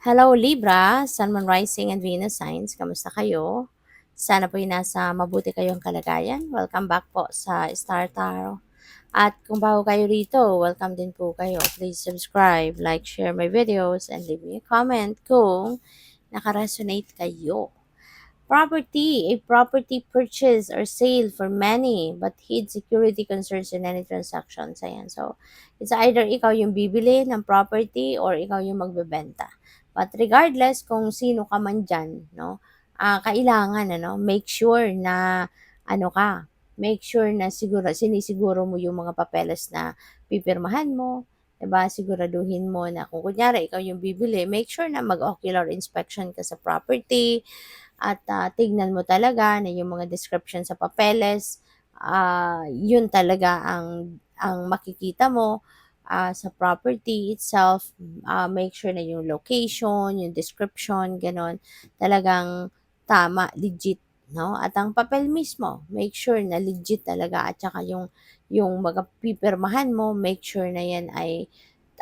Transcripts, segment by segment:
Hello Libra, Sun, Moon, Rising, and Venus signs. Kamusta kayo? Sana po nasa mabuti kayong kalagayan. Welcome back po sa Star Tarot. At kung bago kayo rito, welcome din po kayo. Please subscribe, like, share my videos, and leave me a comment kung nakaresonate kayo. Property, a property purchase or sale for many but hid security concerns in any transactions. Ayan. So, it's either ikaw yung bibili ng property or ikaw yung magbebenta. But regardless kung sino ka man dyan, no, kailangan, make sure na, make sure na sinisiguro mo yung mga papeles na pipirmahan mo, diba? Siguraduhin mo na kung kunyari ikaw yung bibili, make sure na mag-ocular inspection ka sa property, at tignan mo talaga na yung mga description sa papeles, yun talaga ang makikita mo sa property itself. Make sure na yung location, yung description, ganon, talagang tama, legit, no? At ang papel mismo, make sure na legit talaga, at saka yung mga pipirmahan mo, make sure na yan ay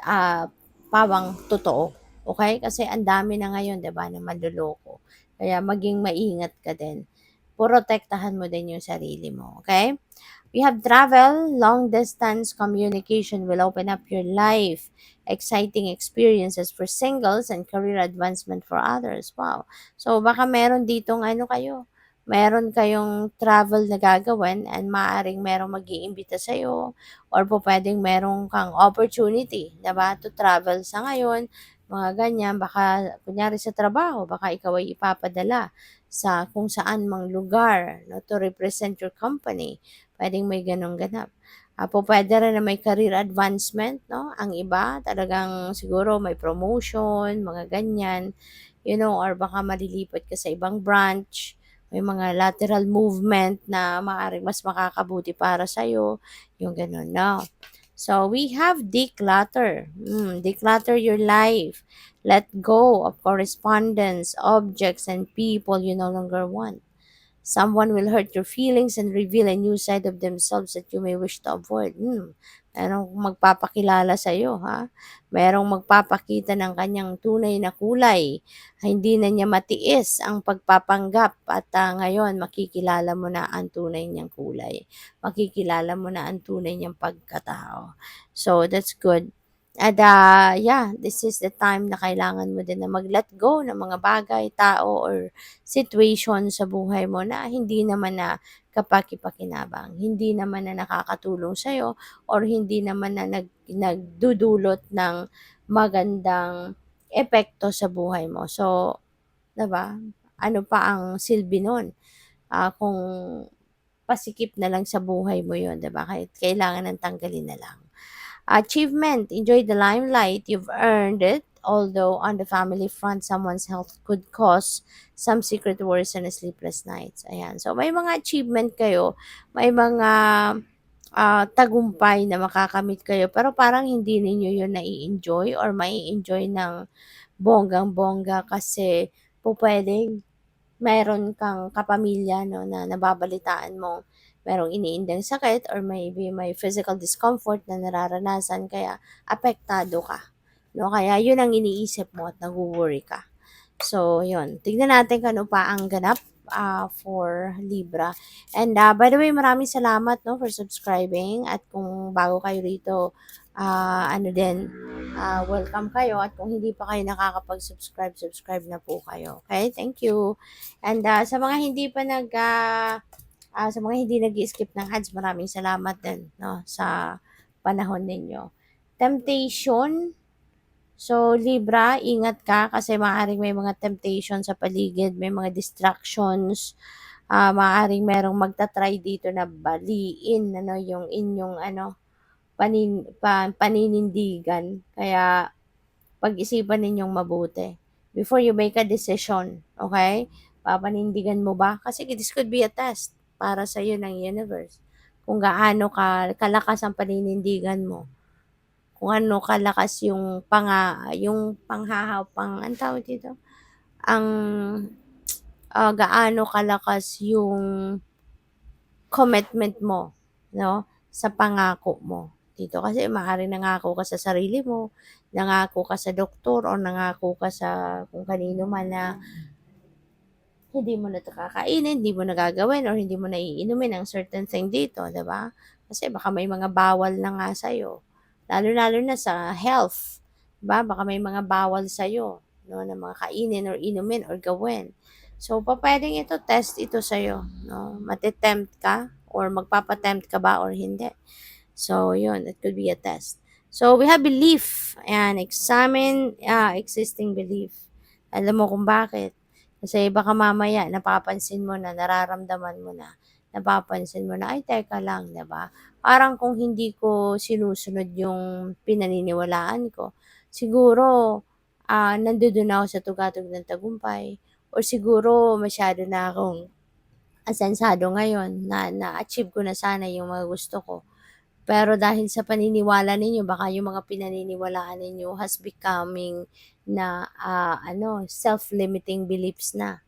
ah, pawang totoo. Okay? Kasi ang dami na ngayon, 'di ba, na manloloko. Kaya maging maingat ka din. Protektahan mo din yung sarili mo, okay? We have travel, long distance communication will open up your life, exciting experiences for singles and career advancement for others. Wow. So baka meron ditong meron kayong travel na gagawin and maaring merong mag-iimbita sa'yo or po pwedeng merong kang opportunity, 'di ba, to travel sa ngayon, mga ganyan. Baka kunyari sa trabaho, baka ikaw ay ipapadala sa kung saan mang lugar, no, to represent your company. Puwedeng may gano'ng ganap. Pupuwede rin na may career advancement, 'no, ang iba talagang siguro may promotion, mga ganyan, or baka malilipat ka sa ibang branch, may mga lateral movement na maaaring mas makakabuti para sa'yo, yung gano'n, 'no. So, we have declutter. Declutter your life. Let go of correspondence, objects, and people you no longer want. Someone will hurt your feelings and reveal a new side of themselves that you may wish to avoid. Merong magpapakilala sa iyo, ha? Merong magpapakita ng kanyang tunay na kulay. Hindi na niya matiis ang pagpapanggap at ngayon makikilala mo na ang tunay niyang kulay. Makikilala mo na ang tunay niyang pagkatao. So, that's good. At yeah, this is the time na kailangan mo din na mag-let go ng mga bagay, tao, or situation sa buhay mo na hindi naman na kapaki-pakinabang, hindi naman na nakakatulong sa'yo, or hindi naman na nagdudulot ng magandang epekto sa buhay mo. So, 'di ba? Ano pa ang silbi nun? Kung pasikip na lang sa buhay mo 'yon, 'di ba? Kahit kailangan ng tanggalin na lang. Achievement, enjoy the limelight, you've earned it. Although on the family front, someone's health could cause some secret worries and sleepless nights. Ayan. So, may mga achievement kayo, may mga tagumpay na makakamit kayo, pero parang hindi ninyo yun nai-enjoy or mai-enjoy ng bonggang-bongga kasi po pwedeng meron kang kapamilya, no, na nababalitaan mo merong iniindang sakit or maybe may physical discomfort na nararanasan kaya apektado ka, no? Kaya yun ang iniisip mo at nagwo-worry ka. So, yun. Tignan natin kung ano pa ang ganap for Libra. And by the way, maraming salamat, no, for subscribing. At kung bago kayo rito, welcome kayo. At kung hindi pa kayo nakakapag-subscribe, subscribe na po kayo. Okay? Thank you. And sa mga hindi nag-skip ng ads, maraming salamat din, no, sa panahon ninyo. Temptation. So, Libra, ingat ka kasi maaaring may mga temptation sa paligid, may mga distractions, maaaring merong magta-try dito na baliin, yung inyong, paninindigan. Kaya, pag-isipan ninyong mabuti. Before you make a decision, okay? Papanindigan mo ba? Kasi this could be a test para sa iyo ng universe. Kung gaano kalakas ang paninindigan mo, kung ano kalakas yung panghahaw, ang tawag dito, ang gaano kalakas yung commitment mo, no, sa pangako mo, dito kasi maaaring nangako ka sa sarili mo, nangako ka sa doktor, o nangako ka sa kung kanino man na hindi mo na 'to kakainin, hindi mo na gagawin or hindi mo na iinumin ang certain thing dito, 'di ba? Kasi baka may mga bawal na nga sa'yo, lalo-lalo na sa health, 'di ba? Baka may mga bawal sa'yo, 'no, na mga kainin or inumin or gawin. So, pupuwedeng ito, test ito sa'yo, 'no? Ka or magpapa-tempt ka ba or hindi. So, yun, it could be a test. So, we have belief. Ayan, examine existing belief. Alam mo kung bakit. Kasi baka mamaya napapansin mo na, nararamdaman mo na, napapansin mo na, ay teka lang, 'di ba? Parang kung hindi ko sinusunod yung pinaniniwalaan ko, siguro nandodo'n ako sa tugatog ng tagumpay or siguro masyado na akong asensado ngayon na na-achieve ko na sana yung mga gusto ko. Pero dahil sa paniniwala ninyo, baka yung mga pinaniniwalaan ninyo has becoming na self-limiting beliefs na.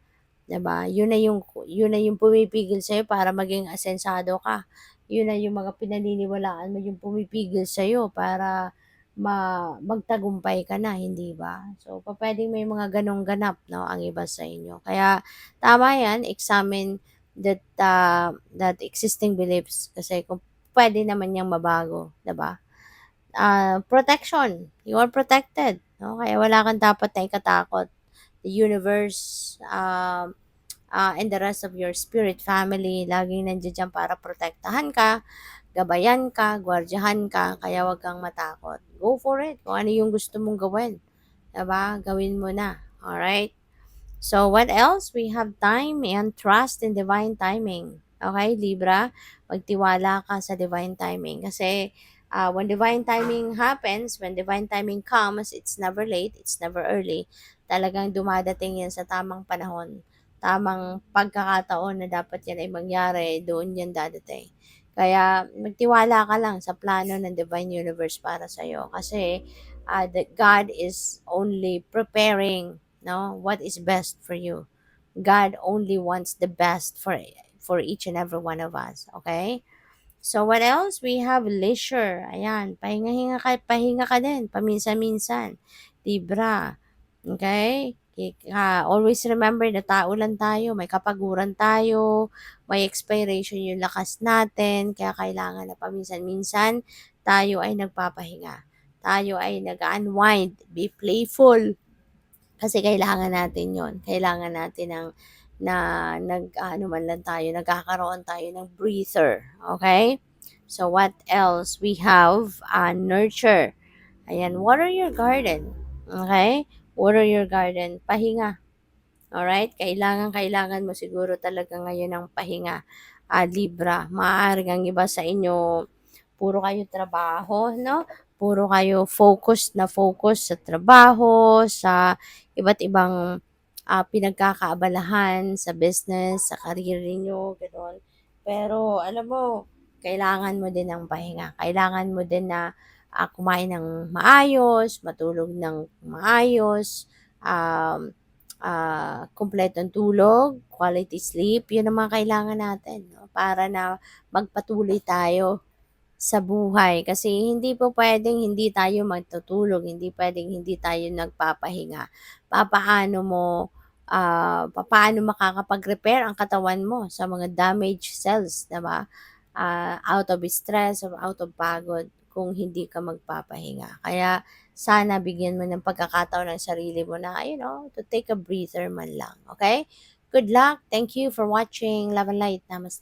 'Di ba? Yun na yung pumipigil sa'yo para maging asensado ka. Yun na yung mga pinaniniwalaan mo yung pumipigil sa'yo para magtagumpay ka na, hindi ba? So, pupuwedeng may mga gano'ng ganap, 'no, ang iba sa inyo. Kaya tama 'yan, examine that existing beliefs kasi kung puwede naman niyang mabago, 'di ba? Protection, you are protected, 'no, kaya wala kang dapat na ikatakot. The universe, and the rest of your spirit family, laging nandiyan diyan para protektahan ka, gabayan ka, gwardiyahan ka, kaya wag kang matakot. Go for it. Kung ano yung gusto mong gawin, 'di ba? Gawin mo na. Alright? So, what else? We have time and trust in divine timing. Okay, Libra? Magtiwala ka sa divine timing. Kasi, when divine timing happens, when divine timing comes, it's never late, it's never early. Talagang dumadating yan sa tamang panahon. Tamang pagkakataon na dapat yan ay mangyari, doon yan dadating. Kaya, magtiwala ka lang sa plano ng divine universe para sa'yo. Kasi, that God is only preparing, no, what is best for you. God only wants the best for each and every one of us, okay? So what else? We have leisure. Ayan, pahinga ka din paminsan-minsan. Libra. Okay? Always remember na tao lang tayo, may kapaguran tayo, may expiration yung lakas natin, kaya kailangan na paminsan-minsan tayo ay nagpapahinga. Tayo ay nag-unwind, be playful, kasi kailangan natin 'yon. Kailangan natin ng na nag-aano man lang tayo, nagkakaroon tayo ng breather, okay? So what else? We have nurture. Ayan, water your garden. Okay? Water your garden. Pahinga. Alright? Kailangan mo siguro talaga ngayon ng pahinga. Libra. Maaaring ang iba sa inyo, puro kayo trabaho, no? Puro kayo focus sa trabaho, sa iba't ibang pinagkakaabalahan sa business, sa career niyo, gano'n. Pero alam mo, kailangan mo din ng pahinga. Kailangan mo din na kumain ng maayos, matulog ng maayos, um, kumpletong tulog, quality sleep, yun ang mga kailangan natin, no? Para na magpatuloy tayo sa buhay. Kasi hindi po pwedeng hindi tayo magtutulog, hindi pwedeng hindi tayo nagpapahinga. Papaano makakapag-repair ang katawan mo sa mga damaged cells, 'di ba? Out of stress or out of pagod kung hindi ka magpapahinga. Kaya sana bigyan mo ng pagkakataon ng sarili mo na, to take a breather man lang, okay? Good luck. Thank you for watching. Love and light. Namaste.